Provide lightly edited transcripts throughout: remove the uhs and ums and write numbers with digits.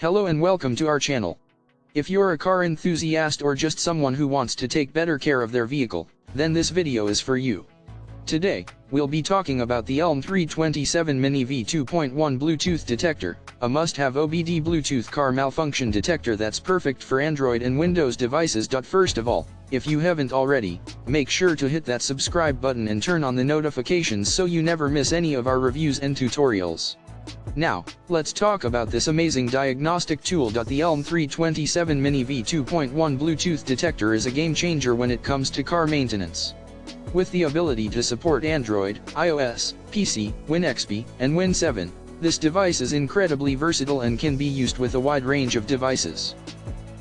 Hello and welcome to our channel. If you're a car enthusiast or just someone who wants to take better care of their vehicle, then this video is for you. Today, we'll be talking about the ELM327 Mini V2.1 Bluetooth detector, a must-have OBD Bluetooth car malfunction detector that's perfect for Android and Windows devices. First of all, if you haven't already, make sure to hit that subscribe button and turn on the notifications so you never miss any of our reviews and tutorials. Now, let's talk about this amazing diagnostic tool. The ELM327 Mini V2.1 Bluetooth detector is a game changer when it comes to car maintenance. With the ability to support Android, iOS, PC, Win XP, and Win 7, this device is incredibly versatile and can be used with a wide range of devices.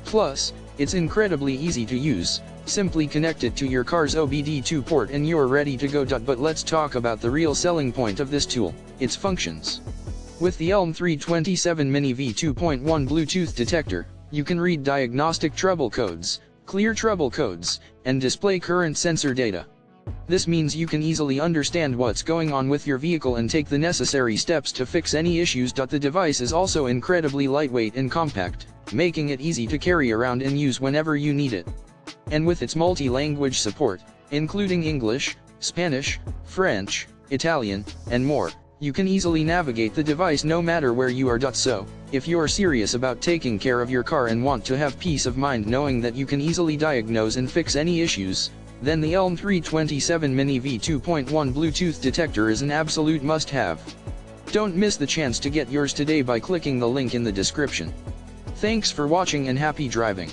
Plus, it's incredibly easy to use. Simply connect it to your car's OBD2 port and you're ready to go. But let's talk about the real selling point of this tool, its functions. With the ELM327 Mini V2.1 Bluetooth detector, you can read diagnostic trouble codes, clear trouble codes, and display current sensor data. This means you can easily understand what's going on with your vehicle and take the necessary steps to fix any issues. The device is also incredibly lightweight and compact, making it easy to carry around and use whenever you need it. And with its multi-language support, including English, Spanish, French, Italian, and more, you can easily navigate the device no matter where you are. So, if you're serious about taking care of your car and want to have peace of mind knowing that you can easily diagnose and fix any issues, then the ELM327 Mini V2.1 Bluetooth detector is an absolute must-have. Don't miss the chance to get yours today by clicking the link in the description. Thanks for watching and happy driving.